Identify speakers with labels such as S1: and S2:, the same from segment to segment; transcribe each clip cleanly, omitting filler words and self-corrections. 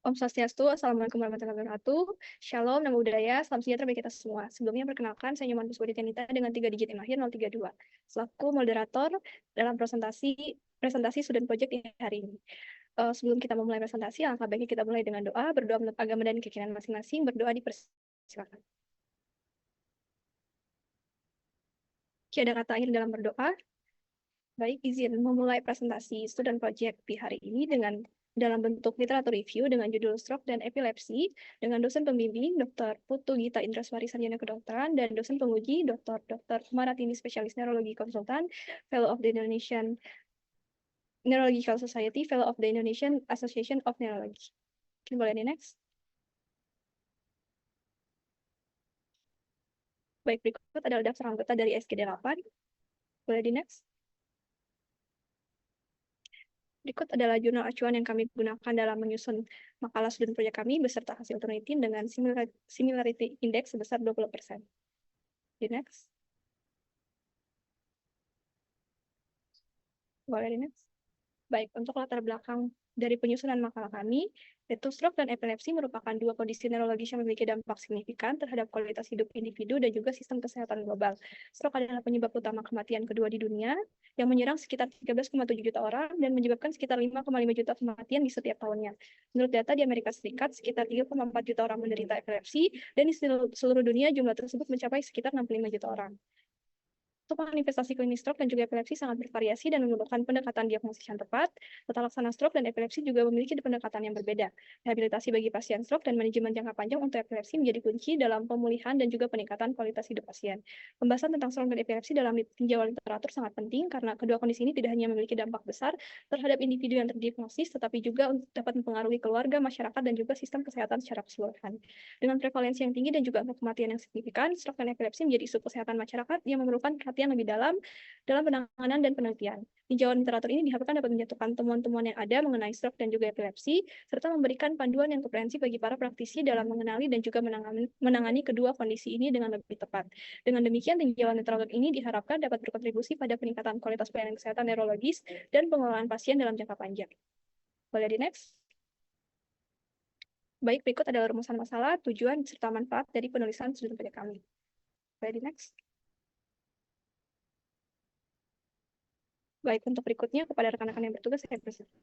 S1: Om Swastiastu, Assalamualaikum warahmatullahi wabarakatuh. Shalom, nama budaya, salam sejahtera bagi kita semua. Sebelumnya perkenalkan, saya Nyoman Puswadityanita dengan 3 digit IM akhir 032, selaku moderator dalam presentasi student project di hari ini. Sebelum kita memulai presentasi, alangkah baiknya kita mulai dengan doa, berdoa menurut agama dan keyakinan masing-masing, berdoa dipersilakan. Ada kata akhir dalam berdoa. Baik, izin memulai presentasi student project di hari ini dalam bentuk literatur review dengan judul Stroke dan Epilepsi dengan dosen pembimbing Dr. Putu Gita Indraswari Sarjana Kedokteran dan dosen penguji Dr. Maratini Spesialis Neurologi Konsultan, Fellow of the Indonesian Neurological Society, Fellow of the Indonesian Association of Neurology. Boleh di next. Baik, berikut adalah daftar anggota dari SGD 8. Boleh di next. Berikut adalah jurnal acuan yang kami gunakan dalam menyusun makalah student project kami beserta hasil penelitian dengan similarity index sebesar 20%. Di next. Boleh di next. Baik, untuk latar belakang dari penyusunan makalah kami, yaitu stroke dan epilepsi merupakan dua kondisi neurologis yang memiliki dampak signifikan terhadap kualitas hidup individu dan juga sistem kesehatan global. Stroke adalah penyebab utama kematian kedua di dunia, yang menyerang sekitar 13,7 juta orang dan menyebabkan sekitar 5,5 juta kematian di setiap tahunnya. Menurut data di Amerika Serikat, sekitar 3,4 juta orang menderita epilepsi, dan di seluruh dunia jumlah tersebut mencapai sekitar 65 juta orang. Untuk manifestasi klinis stroke dan juga epilepsi sangat bervariasi dan memerlukan pendekatan diagnosis yang tepat. Tata laksana stroke dan epilepsi juga memiliki pendekatan yang berbeda. Rehabilitasi bagi pasien stroke dan manajemen jangka panjang untuk epilepsi menjadi kunci dalam pemulihan dan juga peningkatan kualitas hidup pasien. Pembahasan tentang stroke dan epilepsi dalam tinjauan literatur sangat penting karena kedua kondisi ini tidak hanya memiliki dampak besar terhadap individu yang terdiagnosis, tetapi juga dapat mempengaruhi keluarga, masyarakat, dan juga sistem kesehatan secara keseluruhan. Dengan prevalensi yang tinggi dan juga angka kematian yang signifikan, stroke dan epilepsi menjadi isu kesehatan masyarakat yang memerlukan perhatian lebih dalam penanganan dan penelitian. Tinjauan literatur ini diharapkan dapat menyatukan temuan-temuan yang ada mengenai stroke dan juga epilepsi, serta memberikan panduan yang komprehensif bagi para praktisi dalam mengenali dan juga menangani kedua kondisi ini dengan lebih tepat. Dengan demikian, tinjauan literatur ini diharapkan dapat berkontribusi pada peningkatan kualitas pelayanan kesehatan neurologis dan pengelolaan pasien dalam jangka panjang. Boleh di next? Baik, berikut adalah rumusan masalah, tujuan, serta manfaat dari penulisan student project kami. Boleh di next? Baik, untuk berikutnya kepada rekan-rekan yang bertugas, saya persilakan.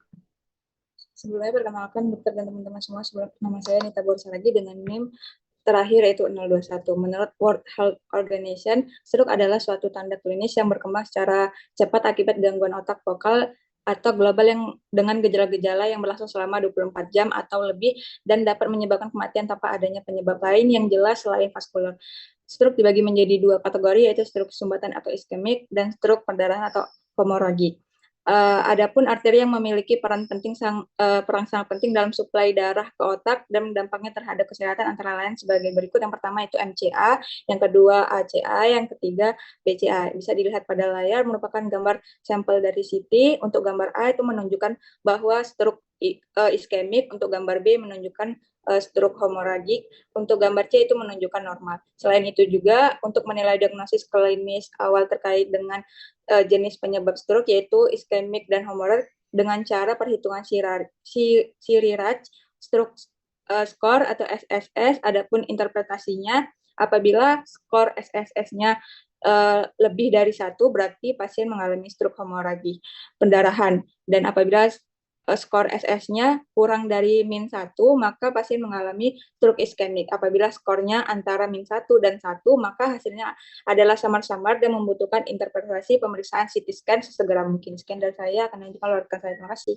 S2: Sebelumnya perkenalkan dokter dan teman-teman semua, nama saya Nita Borsaragi dengan NIM terakhir yaitu 021. Menurut World Health Organization, stroke adalah suatu tanda klinis yang berkembang secara cepat akibat gangguan otak vokal atau global yang dengan gejala-gejala yang berlangsung selama 24 jam atau lebih dan dapat menyebabkan kematian tanpa adanya penyebab lain yang jelas selain vaskular. Stroke dibagi menjadi dua kategori, yaitu stroke sumbatan atau iskemik dan stroke perdarahan atau hemoragik. Adapun arteri yang memiliki peran sangat penting dalam suplai darah ke otak dan dampaknya terhadap kesehatan antara lain sebagai berikut. Yang pertama itu MCA, yang kedua ACA, yang ketiga BCA. Bisa dilihat pada layar merupakan gambar sampel dari CT. Untuk gambar A itu menunjukkan bahwa stroke iskemik, untuk gambar B menunjukkan stroke hemoragik, untuk gambar C itu menunjukkan normal. Selain itu juga untuk menilai diagnosis klinis awal terkait dengan jenis penyebab stroke yaitu iskemik dan hemorrhage dengan cara perhitungan Siri-Raj stroke score atau SSS. Adapun interpretasinya, apabila skor SSS-nya lebih dari 1 berarti pasien mengalami stroke hemoragik pendarahan, dan apabila skor SS-nya kurang dari -1, maka pasien mengalami stroke iskemik. Apabila skornya antara -1 dan 1, maka hasilnya adalah samar-samar dan membutuhkan interpretasi pemeriksaan CT scan sesegera mungkin. Sekian dari saya, akan lanjutkan oleh rekan saya. Terima kasih.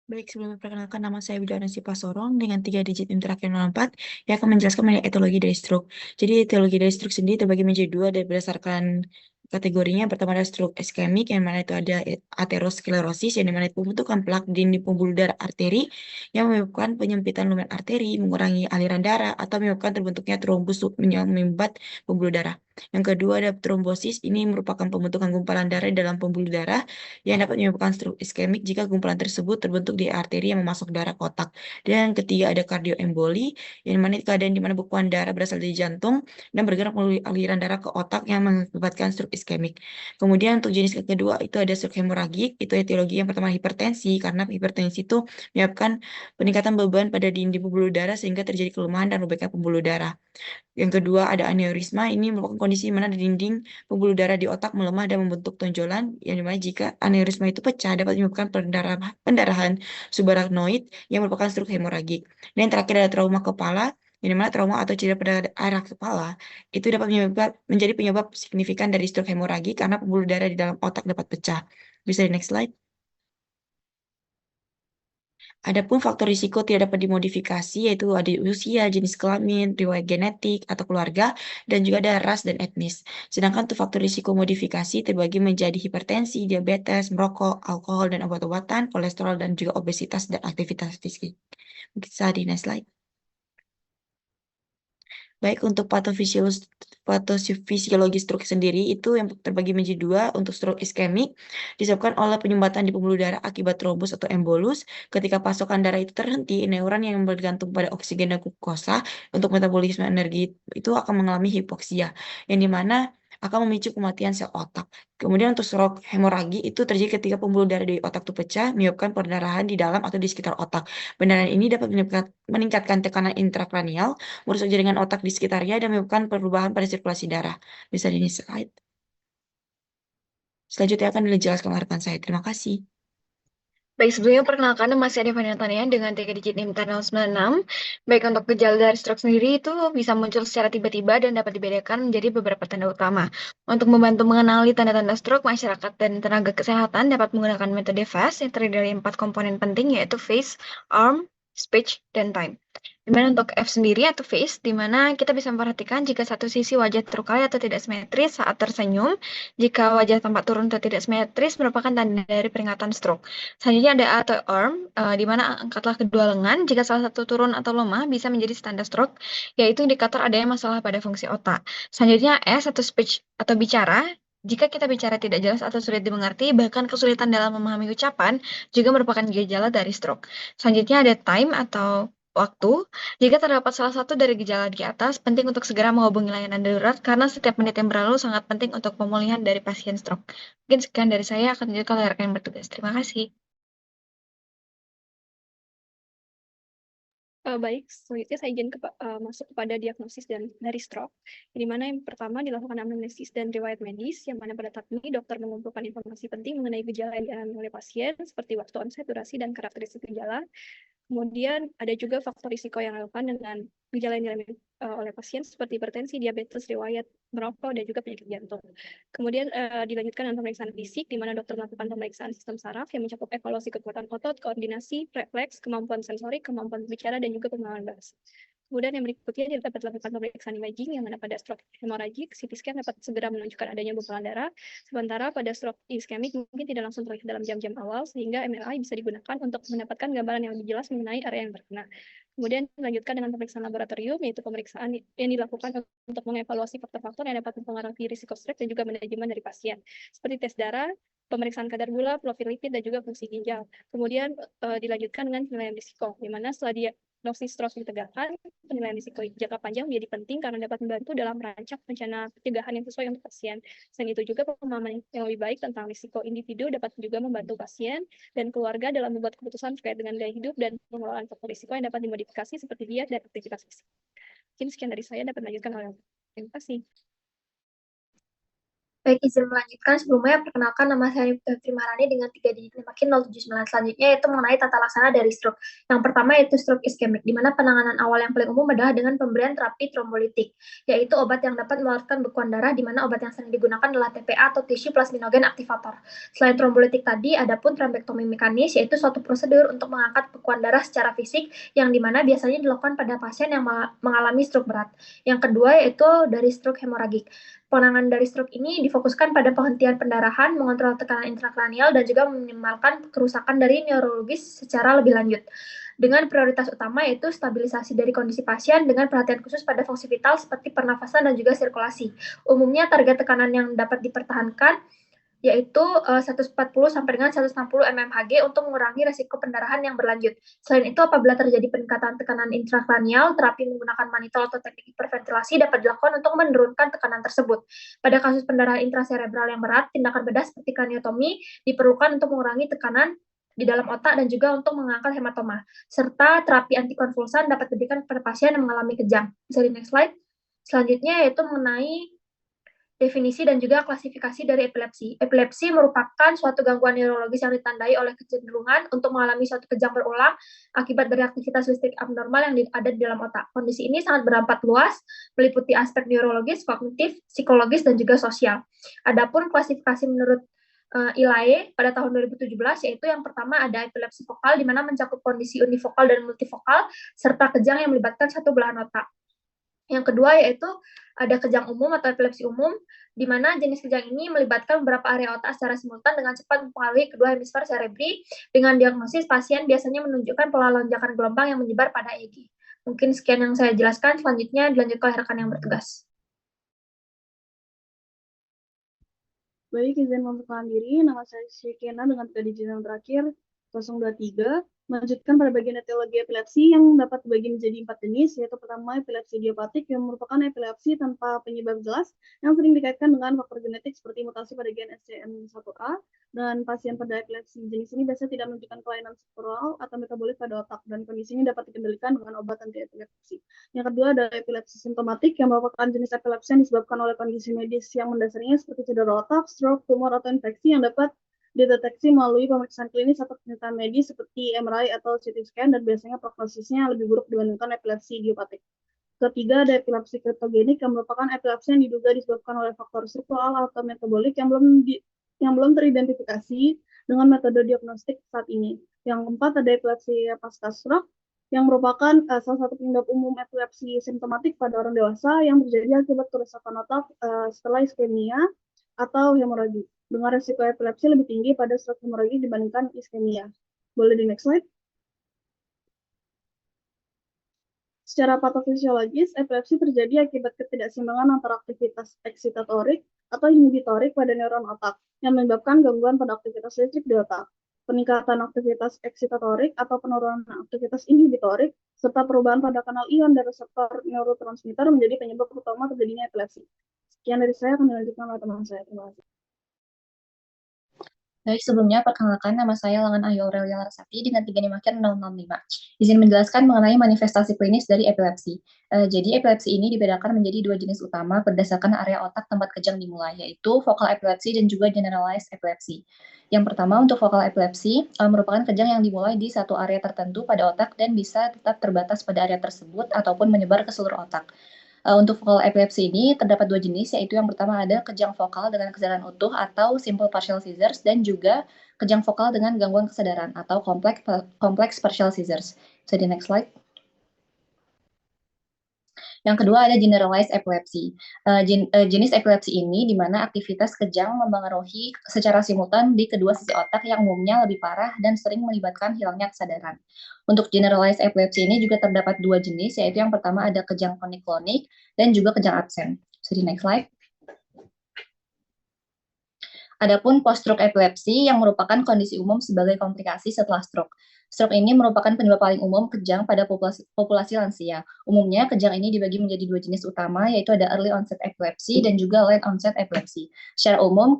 S3: Baik, sebelum memperkenalkan, nama saya Widya Sipasorong dengan 3 digit IM terakhir 04 yang akan menjelaskan mengenai etiologi dari stroke. Jadi etiologi dari stroke sendiri terbagi menjadi 2 berdasarkan kategorinya. Yang pertama adalah stroke iskemik, yang mana itu ada aterosklerosis, yang dimana itu pembentukan plak di pembuluh darah arteri yang menyebabkan penyempitan lumen arteri, mengurangi aliran darah, atau menyebabkan terbentuknya trombus yang membuat pembuluh darah. Yang kedua ada trombosis, ini merupakan pembentukan gumpalan darah di dalam pembuluh darah yang dapat menyebabkan stroke iskemik jika gumpalan tersebut terbentuk di arteri yang memasuk darah ke otak. Dan yang ketiga ada kardioemboli, yang mana keadaan di mana bekuan darah berasal dari jantung dan bergerak melalui aliran darah ke otak yang mengakibatkan stroke iskemik. Kemudian untuk jenis kedua itu ada stroke hemoragik, itu etiologi yang pertama hipertensi, karena hipertensi itu menyebabkan peningkatan beban pada dinding pembuluh darah sehingga terjadi kelemahan dan robeknya pembuluh darah. Yang kedua ada aneurisma, ini merupakan kondisi di mana dinding pembuluh darah di otak melemah dan membentuk tonjolan, yang dimana jika aneurisma itu pecah dapat menyebabkan pendarahan subarachnoid yang merupakan stroke hemoragik. Dan yang terakhir ada trauma kepala, yang dimana trauma atau cedera pada area kepala itu dapat menjadi penyebab signifikan dari stroke hemoragik karena pembuluh darah di dalam otak dapat pecah. Bisa di next slide. Adapun faktor risiko tidak dapat dimodifikasi, yaitu ada usia, jenis kelamin, riwayat genetik atau keluarga, dan juga ada ras dan etnis. Sedangkan untuk faktor risiko modifikasi terbagi menjadi hipertensi, diabetes, merokok, alkohol dan obat-obatan, kolesterol, dan juga obesitas dan aktivitas fisik. Bisa di next slide. Baik untuk patofisiologi stroke sendiri itu yang terbagi menjadi dua. Untuk stroke iskemik disebabkan oleh penyumbatan di pembuluh darah akibat trombus atau embolus. Ketika pasokan darah itu terhenti, neuron yang bergantung pada oksigen dan glukosa untuk metabolisme energi itu akan mengalami hipoksia, yang dimana akan memicu kematian sel otak. Kemudian untuk stroke hemoragi itu terjadi ketika pembuluh darah di otak itu pecah, menyebabkan perdarahan di dalam atau di sekitar otak. Pendarahan ini dapat meningkatkan tekanan intrakranial, merusak jaringan otak di sekitarnya, dan menyebabkan perubahan pada sirkulasi darah. Bisa di next slide. Selanjutnya akan dijelaskan oleh rekan saya. Terima kasih.
S4: Baik, sebelumnya perkenalkan nama saya Devania Tania dengan 3 digit NIM 96. Baik, untuk gejala dari stroke sendiri itu bisa muncul secara tiba-tiba dan dapat dibedakan menjadi beberapa tanda utama. Untuk membantu mengenali tanda-tanda stroke, masyarakat dan tenaga kesehatan dapat menggunakan metode FAST yang terdiri dari 4 komponen penting, yaitu face, arm, speech, dan time. Dimana untuk F sendiri atau face, dimana kita bisa memperhatikan jika satu sisi wajah terukai atau tidak simetris saat tersenyum. Jika wajah tampak turun atau tidak simetris merupakan tanda dari peringatan stroke. Selanjutnya ada A atau arm, di mana angkatlah kedua lengan. Jika salah satu turun atau lemah bisa menjadi tanda stroke, yaitu indikator adanya masalah pada fungsi otak. Selanjutnya S atau speech atau bicara. Jika kita bicara tidak jelas atau sulit dimengerti, bahkan kesulitan dalam memahami ucapan, juga merupakan gejala dari stroke. Selanjutnya ada time atau waktu. Jika terdapat salah satu dari gejala di atas, penting untuk segera menghubungi layanan darurat karena setiap menit yang berlalu sangat penting untuk pemulihan dari pasien stroke. Mungkin sekian dari saya, akan dilanjutkan oleh rekan yang bertugas. Terima kasih.
S1: Baik, selanjutnya saya izin masuk kepada diagnosis dari stroke, di mana yang pertama dilakukan anamnesis dan riwayat medis, yang mana pada tahap ini dokter mengumpulkan informasi penting mengenai gejala yang dialami oleh pasien, seperti waktu onset, durasi, dan karakteristik gejala. Kemudian ada juga faktor risiko yang relevan dengan gejala yang dialami oleh pasien seperti hipertensi, diabetes, riwayat merokok, dan juga penyakit jantung. Kemudian dilanjutkan dengan pemeriksaan fisik, di mana dokter melakukan pemeriksaan sistem saraf yang mencakup evaluasi kekuatan otot, koordinasi, refleks, kemampuan sensorik, kemampuan bicara, dan juga pemahaman bahasa. Kemudian yang berikutnya dapat dilakukan pemeriksaan imaging, yang mana pada stroke hemoragik, CT scan dapat segera menunjukkan adanya gumpalan darah, sementara pada stroke iskemik mungkin tidak langsung terlihat dalam jam-jam awal, sehingga MRI bisa digunakan untuk mendapatkan gambaran yang lebih jelas mengenai area yang terkena. Kemudian dilanjutkan dengan pemeriksaan laboratorium, yaitu pemeriksaan yang dilakukan untuk mengevaluasi faktor-faktor yang dapat mempengaruhi risiko stroke dan juga manajemen dari pasien, seperti tes darah, pemeriksaan kadar gula, profil lipid, dan juga fungsi ginjal. Kemudian dilanjutkan dengan penilaian risiko, di mana setelah diagnosis stroke ditegakkan, penilaian risiko jangka panjang menjadi penting karena dapat membantu dalam merancang rencana pencegahan yang sesuai untuk pasien. Selain itu juga pemahaman yang lebih baik tentang risiko individu dapat juga membantu pasien dan keluarga dalam membuat keputusan terkait dengan gaya hidup dan pengelolaan faktor risiko yang dapat dimodifikasi seperti diet dan aktivitas fisik. Mungkin sekian dari saya, dapat melanjutkan oleh. Terima kasih.
S5: Baik, izin melanjutkan. Sebelumnya, perkenalkan nama saya Putri Marani dengan 3 digit NIM 079. Selanjutnya yaitu mengenai tata laksana dari stroke. Yang pertama yaitu stroke iskemik, di mana penanganan awal yang paling umum adalah dengan pemberian terapi trombolitik, yaitu obat yang dapat mengeluarkan bekuan darah, di mana obat yang sering digunakan adalah TPA atau tissue plasminogen aktivator. Selain trombolitik tadi, ada pun trombektomi mekanis, yaitu suatu prosedur untuk mengangkat bekuan darah secara fisik, yang dimana biasanya dilakukan pada pasien yang mengalami stroke berat. Yang kedua yaitu dari stroke hemoragik. Penanganan dari stroke ini difokuskan pada penghentian pendarahan, mengontrol tekanan intrakranial, dan juga meminimalkan kerusakan dari neurologis secara lebih lanjut. dengan prioritas utama yaitu stabilisasi dari kondisi pasien dengan perhatian khusus pada fungsi vital seperti pernafasan dan juga sirkulasi. Umumnya target tekanan yang dapat dipertahankan yaitu 140 sampai dengan 160 mmHg untuk mengurangi resiko pendarahan yang berlanjut. Selain itu, apabila terjadi peningkatan tekanan intrakranial, terapi menggunakan manitol atau teknik hiperventilasi dapat dilakukan untuk menurunkan tekanan tersebut. Pada kasus pendarahan intraserebral yang berat, tindakan bedah seperti kraniotomi diperlukan untuk mengurangi tekanan di dalam otak dan juga untuk mengangkat hematoma. Serta terapi antikonvulsan dapat diberikan kepada pasien yang mengalami kejang. Bisa di next slide. Selanjutnya yaitu mengenai definisi dan juga klasifikasi dari epilepsi. Epilepsi merupakan suatu gangguan neurologis yang ditandai oleh kecenderungan untuk mengalami suatu kejang berulang akibat dari aktivitas listrik abnormal yang ada di dalam otak. Kondisi ini sangat berampat luas, meliputi aspek neurologis, kognitif, psikologis, dan juga sosial. Adapun klasifikasi menurut ILAE pada tahun 2017, yaitu yang pertama ada epilepsi vokal, di mana mencakup kondisi univokal dan multivokal, serta kejang yang melibatkan satu belahan otak. Yang kedua yaitu ada kejang umum atau epilepsi umum, di mana jenis kejang ini melibatkan beberapa area otak secara simultan dengan cepat mempengaruhi kedua hemisfer cerebri. Dengan diagnosis, pasien biasanya menunjukkan pola lonjakan gelombang yang menyebar pada EEG. Mungkin sekian yang saya jelaskan, selanjutnya dilanjutkan oleh rekan yang bertugas.
S6: Baik, izin memperkenalkan diri. Nama saya Syekena dengan 3 digit yang terakhir 023. Melanjutkan pada bagian etiologi epilepsi yang dapat dibagi menjadi 4 jenis, yaitu pertama epilepsi idiopatik yang merupakan epilepsi tanpa penyebab jelas yang sering dikaitkan dengan faktor genetik seperti mutasi pada gen SCN1A, dan pasien pada epilepsi jenis ini biasanya tidak menunjukkan kelainan struktural atau metabolik pada otak, dan kondisi ini dapat dikendalikan dengan obat anti-epilepsi. Yang kedua ada epilepsi simptomatik yang merupakan jenis epilepsi yang disebabkan oleh kondisi medis yang mendasarinya seperti cedera otak, stroke, tumor, atau infeksi yang dapat dideteksi melalui pemeriksaan klinis atau penelitian medis seperti MRI atau CT scan, dan biasanya prognosisnya lebih buruk dibandingkan epilepsi idiopatik. Ketiga, ada epilepsi kriptogenik yang merupakan epilepsi yang diduga disebabkan oleh faktor struktural atau metabolik yang belum teridentifikasi dengan metode diagnostik saat ini. Yang keempat, ada epilepsi pasca stroke yang merupakan salah satu penyebab umum epilepsi simptomatik pada orang dewasa yang terjadi akibat kerusakan otak setelah iskemia atau hemoragi, dengan resiko epilepsi lebih tinggi pada stroke hemoragi dibandingkan iskemia. Boleh di next slide. Secara patofisiologis, epilepsi terjadi akibat ketidakseimbangan antara aktivitas eksitatorik atau inhibitorik pada neuron otak yang menyebabkan gangguan pada aktivitas listrik di otak. Peningkatan aktivitas eksitatorik atau penurunan aktivitas inhibitorik serta perubahan pada kanal ion dan reseptor neurotransmitter menjadi penyebab utama terjadinya epilepsi. Sekian dari saya, akan dilanjutkan oleh teman saya. Terima kasih.
S7: Baik, sebelumnya perkenalkan, nama saya Langan Ayu Aurelia Larasati dengan 3 NIM akhir 065. Izin menjelaskan mengenai manifestasi klinis dari epilepsi. Jadi epilepsi ini dibedakan menjadi 2 jenis utama berdasarkan area otak tempat kejang dimulai, yaitu vokal epilepsi dan juga generalized epilepsi. Yang pertama untuk vokal epilepsi merupakan kejang yang dimulai di satu area tertentu pada otak dan bisa tetap terbatas pada area tersebut ataupun menyebar ke seluruh otak. Untuk vokal epilepsi ini terdapat 2 jenis, yaitu yang pertama ada kejang vokal dengan kesadaran utuh atau simple partial seizures, dan juga kejang vokal dengan gangguan kesadaran atau complex partial seizures. So di next slide. Yang kedua ada generalized epilepsy. Jenis epilepsi ini di mana aktivitas kejang mempengaruhi secara simultan di kedua sisi otak yang umumnya lebih parah dan sering melibatkan hilangnya kesadaran. Untuk generalized epilepsy ini juga terdapat 2 jenis, yaitu yang pertama ada kejang tonik-klonik dan juga kejang absen. So di next slide. Adapun post-stroke epilepsi yang merupakan kondisi umum sebagai komplikasi setelah stroke. Stroke ini merupakan penyebab paling umum kejang pada populasi lansia. Umumnya kejang ini dibagi menjadi 2 jenis utama, yaitu ada early onset epilepsy dan juga late onset epilepsy. Secara umum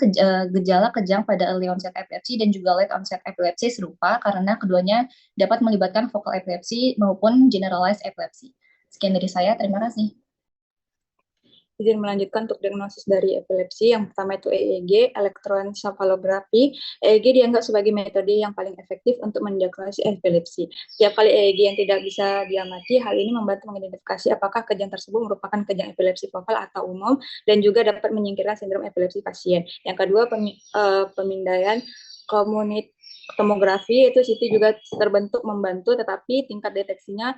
S7: gejala kejang pada early onset epilepsy dan juga late onset epilepsy serupa karena keduanya dapat melibatkan vokal epilepsi maupun generalized epilepsy. Sekian dari saya, terima kasih.
S2: Izin melanjutkan untuk diagnosis dari epilepsi. Yang pertama itu EEG, elektroencephalografi. EEG dianggap sebagai metode yang paling efektif untuk mendiagnosis epilepsi. Setiap kali EEG yang tidak bisa diamati, hal ini membantu mengidentifikasi apakah kejang tersebut merupakan kejang epilepsi vokal atau umum, dan juga dapat menyingkirkan sindrom epilepsi pasien. Yang kedua, pemindaian tomografi, itu CT juga terbentuk membantu, tetapi tingkat deteksinya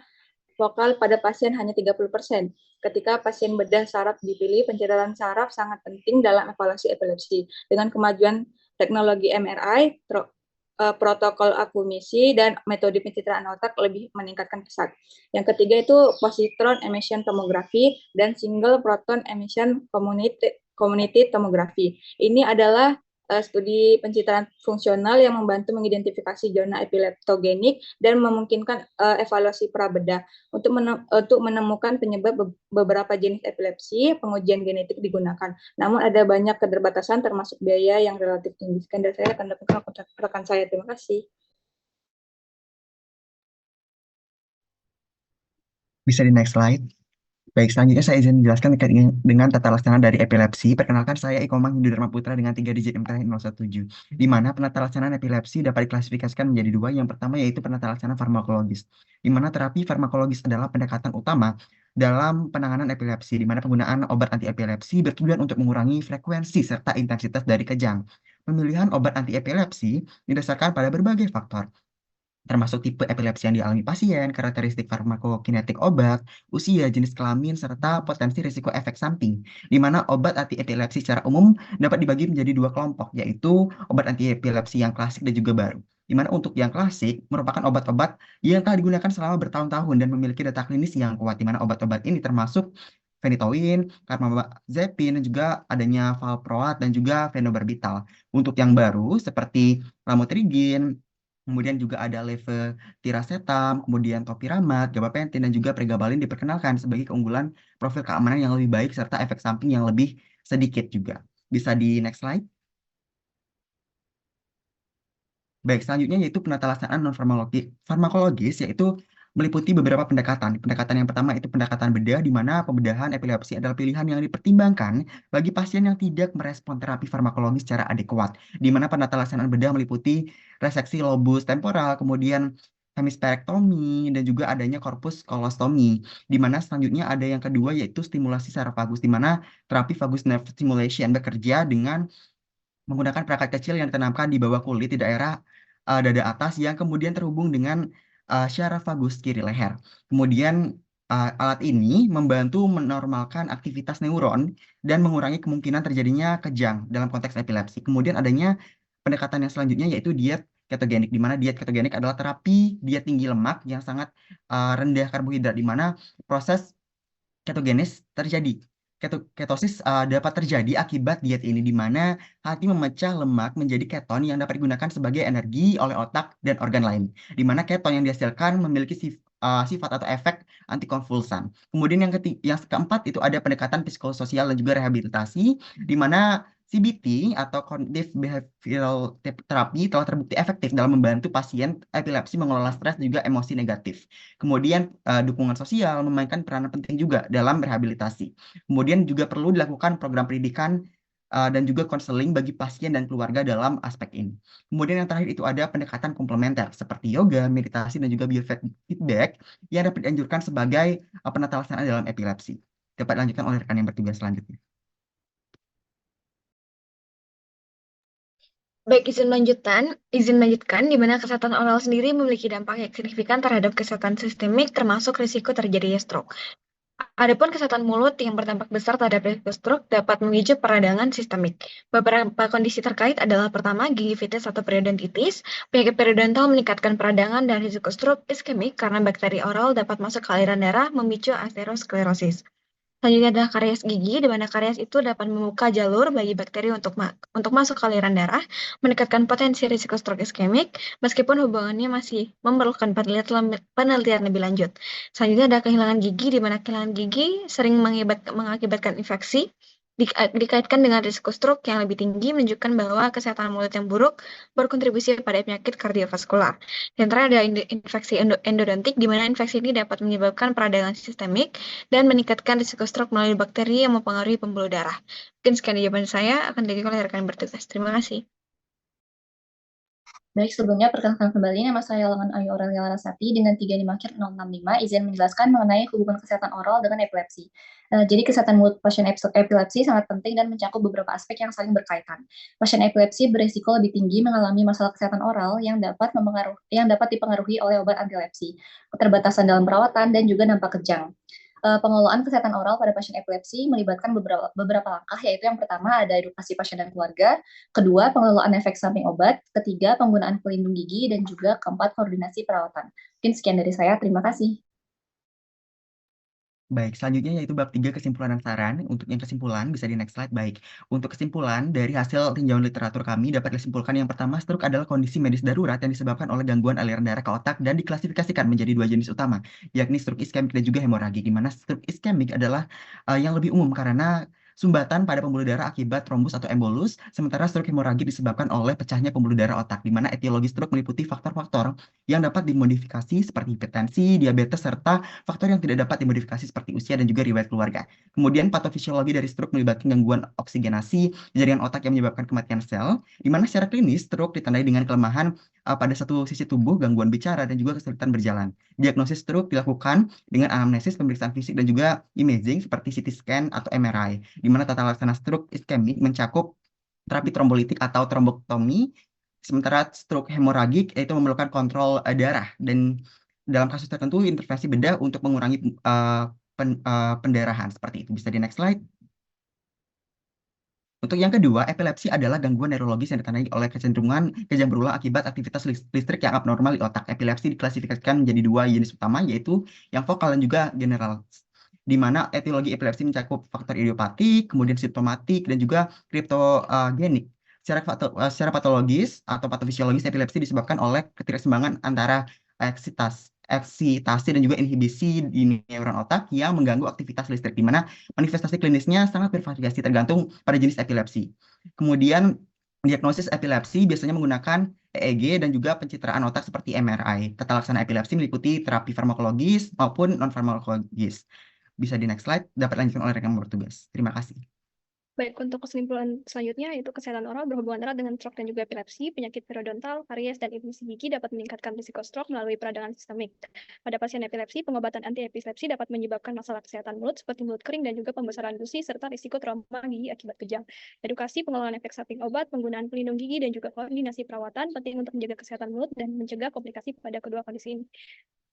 S2: vokal pada pasien hanya 30%. Ketika pasien bedah saraf dipilih, pencerahan saraf sangat penting dalam evaluasi epilepsi. Dengan kemajuan teknologi MRI, protokol akumisi dan metode pencitraan otak lebih meningkatkan pesat. Yang ketiga itu positron emission tomography dan single proton emission community tomography. Ini adalah studi pencitraan fungsional yang membantu mengidentifikasi zona epileptogenik dan memungkinkan evaluasi prabedah. Untuk menemukan penyebab beberapa jenis epilepsi, pengujian genetik digunakan. Namun ada banyak keterbatasan termasuk biaya yang relatif tinggi. Sekian dari saya, akan datang rekan saya. Terima kasih.
S8: Bisa di next slide. Baik, selanjutnya saya izin menjelaskan terkait dengan tata laksana dari epilepsi. Perkenalkan saya Ikomang Hindu Dharma Putra dengan 3 digit MTRH 017, di mana penata laksanaan epilepsi dapat diklasifikasikan menjadi dua. Yang pertama yaitu penata laksana farmakologis, di mana terapi farmakologis adalah pendekatan utama dalam penanganan epilepsi, di mana penggunaan obat anti epilepsi bertujuan untuk mengurangi frekuensi serta intensitas dari kejang. Pemilihan obat anti epilepsi didasarkan pada berbagai faktor, termasuk tipe epilepsi yang dialami pasien, karakteristik farmakokinetik obat, usia, jenis kelamin, serta potensi risiko efek samping, di mana obat anti-epilepsi secara umum dapat dibagi menjadi dua kelompok, yaitu obat anti-epilepsi yang klasik dan juga baru. Di mana untuk yang klasik merupakan obat-obat yang telah digunakan selama bertahun-tahun dan memiliki data klinis yang kuat, di mana obat-obat ini termasuk phenytoin, carbamazepine, dan juga adanya valproat dan juga phenobarbital. Untuk yang baru seperti lamotrigin, kemudian juga ada levetiracetam, kemudian topiramat, gabapentin, dan juga pregabalin diperkenalkan sebagai keunggulan profil keamanan yang lebih baik serta efek samping yang lebih sedikit juga. Bisa di next slide. Baik, selanjutnya yaitu penata laksanaan non-farmakologis, yaitu meliputi beberapa pendekatan. Pendekatan yang pertama itu pendekatan bedah, di mana pembedahan epilepsi adalah pilihan yang dipertimbangkan bagi pasien yang tidak merespon terapi farmakologis secara adekuat, di mana penata laksanaan bedah meliputi reseksi lobus temporal, kemudian hemispherektomi, dan juga adanya korpus kolostomi, di mana selanjutnya ada yang kedua yaitu stimulasi saraf vagus, di mana terapi vagus nerve stimulation bekerja dengan menggunakan perangkat kecil yang ditanamkan di bawah kulit di daerah dada atas yang kemudian terhubung dengan syaraf vagus kiri leher. Kemudian alat ini membantu menormalkan aktivitas neuron dan mengurangi kemungkinan terjadinya kejang dalam konteks epilepsi. Kemudian adanya pendekatan yang selanjutnya yaitu diet ketogenik, di mana diet ketogenik adalah terapi diet tinggi lemak yang sangat rendah karbohidrat, di mana proses ketogenis terjadi. Ketosis dapat terjadi akibat diet ini, di mana hati memecah lemak menjadi keton yang dapat digunakan sebagai energi oleh otak dan organ lain, di mana keton yang dihasilkan memiliki sifat atau efek antikonvulsan. Kemudian yang keempat itu ada pendekatan psikososial dan juga rehabilitasi, di mana CBT atau Cognitive Behavioral Therapy telah terbukti efektif dalam membantu pasien epilepsi mengelola stres dan juga emosi negatif. Kemudian dukungan sosial memainkan peranan penting juga dalam rehabilitasi. Kemudian juga perlu dilakukan program pendidikan dan juga konseling bagi pasien dan keluarga dalam aspek ini. Kemudian yang terakhir itu ada pendekatan komplementer seperti yoga, meditasi, dan juga biofeedback yang dapat dianjurkan sebagai penata laksanaan dalam epilepsi. Dapat dilanjutkan oleh rekan yang bertugas selanjutnya.
S4: Baik, izin melanjutkan, di mana kesehatan oral sendiri memiliki dampak yang signifikan terhadap kesehatan sistemik, termasuk risiko terjadinya stroke. Adapun kesehatan mulut yang berdampak besar terhadap risiko stroke dapat memicu peradangan sistemik. Beberapa kondisi terkait adalah pertama, gingivitis atau periodontitis. Penyakit periodontal meningkatkan peradangan dan risiko stroke iskemik karena bakteri oral dapat masuk ke aliran darah memicu aterosklerosis. Selanjutnya adalah karies gigi, di mana karies itu dapat membuka jalur bagi bakteri untuk masuk ke aliran darah, meningkatkan potensi risiko stroke iskemik, meskipun hubungannya masih memerlukan penelitian lebih lanjut. Selanjutnya ada kehilangan gigi, di mana kehilangan gigi sering mengakibatkan infeksi, dikaitkan dengan risiko stroke yang lebih tinggi, menunjukkan bahwa kesehatan mulut yang buruk berkontribusi pada penyakit kardiovaskular. Dan terakhir ada infeksi endodontik, di mana infeksi ini dapat menyebabkan peradangan sistemik dan meningkatkan risiko stroke melalui bakteri yang mempengaruhi pembuluh darah. Mungkin sekian jawaban saya, akan dilanjutkan oleh rekan bertugas. Terima kasih.
S7: Baik, sebelumnya perkenalkan kembali, nama saya Lengan Ayu Aurelia Larasati dengan 3 065, izin menjelaskan mengenai hubungan kesehatan oral dengan epilepsi. Jadi kesehatan mulut pasien epilepsi sangat penting dan mencakup beberapa aspek yang saling berkaitan. Pasien epilepsi berisiko lebih tinggi mengalami masalah kesehatan oral yang dapat dipengaruhi oleh obat anti epilepsi, keterbatasan dalam perawatan, dan juga dampak kejang. Pengelolaan kesehatan oral pada pasien epilepsi melibatkan beberapa langkah, yaitu yang pertama ada edukasi pasien dan keluarga, kedua pengelolaan efek samping obat, ketiga penggunaan pelindung gigi, dan juga keempat koordinasi perawatan. Mungkin sekian dari saya, terima kasih.
S8: Baik, selanjutnya yaitu bab 3 kesimpulan dan saran. Untuk yang kesimpulan, bisa di next slide. Baik, untuk kesimpulan dari hasil tinjauan literatur kami dapat disimpulkan yang pertama, stroke adalah kondisi medis darurat yang disebabkan oleh gangguan aliran darah ke otak dan diklasifikasikan menjadi dua jenis utama, yakni stroke iskemik dan juga hemoragik, di mana stroke iskemik adalah yang lebih umum karena sumbatan pada pembuluh darah akibat trombus atau embolus, sementara stroke hemoragik disebabkan oleh pecahnya pembuluh darah otak, di mana etiologi stroke meliputi faktor-faktor yang dapat dimodifikasi seperti hipertensi, diabetes, serta faktor yang tidak dapat dimodifikasi seperti usia dan juga riwayat keluarga. Kemudian patofisiologi dari stroke melibatkan gangguan oksigenasi jaringan otak yang menyebabkan kematian sel, di mana secara klinis stroke ditandai dengan kelemahan pada satu sisi tubuh, gangguan bicara, dan juga kesulitan berjalan. Diagnosis stroke dilakukan dengan anamnesis, pemeriksaan fisik, dan juga imaging seperti CT scan atau MRI, di mana tata laksana stroke iskemik mencakup terapi trombolitik atau trombektomi, sementara stroke hemoragik yaitu memerlukan kontrol darah, dan dalam kasus tertentu intervensi bedah untuk mengurangi pendarahan seperti itu. Bisa di next slide. Untuk yang kedua, epilepsi adalah gangguan neurologis yang ditandai oleh kecenderungan kejang berulang akibat aktivitas listrik yang abnormal di otak. Epilepsi diklasifikasikan menjadi dua jenis utama, yaitu yang vokal dan juga general, di mana etiologi epilepsi mencakup faktor idiopatik, kemudian simptomatik, dan juga kriptogenik. Secara patologis atau patofisiologis, epilepsi disebabkan oleh ketidakseimbangan antara eksitasi dan juga inhibisi di neuron otak yang mengganggu aktivitas listrik, di mana manifestasi klinisnya sangat bervariasi tergantung pada jenis epilepsi. Kemudian diagnosis epilepsi biasanya menggunakan EEG dan juga pencitraan otak seperti MRI. Tata laksana epilepsi meliputi terapi farmakologis maupun non-farmakologis. Bisa di next slide, dapat lanjutkan oleh rekan bertugas. Terima kasih.
S1: Baik, untuk kesimpulan selanjutnya, yaitu kesehatan oral berhubungan erat dengan stroke dan juga epilepsi, penyakit periodontal, karies, dan infeksi gigi dapat meningkatkan risiko stroke melalui peradangan sistemik. Pada pasien epilepsi, pengobatan anti-epilepsi dapat menyebabkan masalah kesehatan mulut seperti mulut kering dan juga pembesaran gusi, serta risiko trauma gigi akibat kejang. Edukasi, pengelolaan efek samping obat, penggunaan pelindung gigi, dan juga koordinasi perawatan penting untuk menjaga kesehatan mulut dan mencegah komplikasi pada kedua kondisi ini.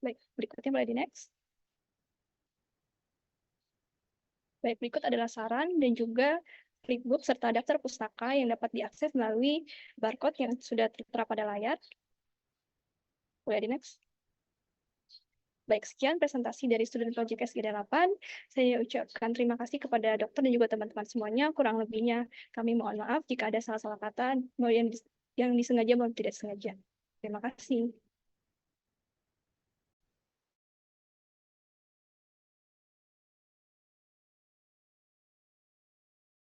S1: Baik, berikutnya boleh di next. Baik, berikut adalah saran dan juga flipbook serta daftar pustaka yang dapat diakses melalui barcode yang sudah tertera pada layar. Boleh di next. Baik, sekian presentasi dari Student Project SG8. Saya ucapkan terima kasih kepada dokter dan juga teman-teman semuanya. Kurang lebihnya kami mohon maaf jika ada salah-salah kata yang disengaja maupun tidak sengaja. Terima kasih.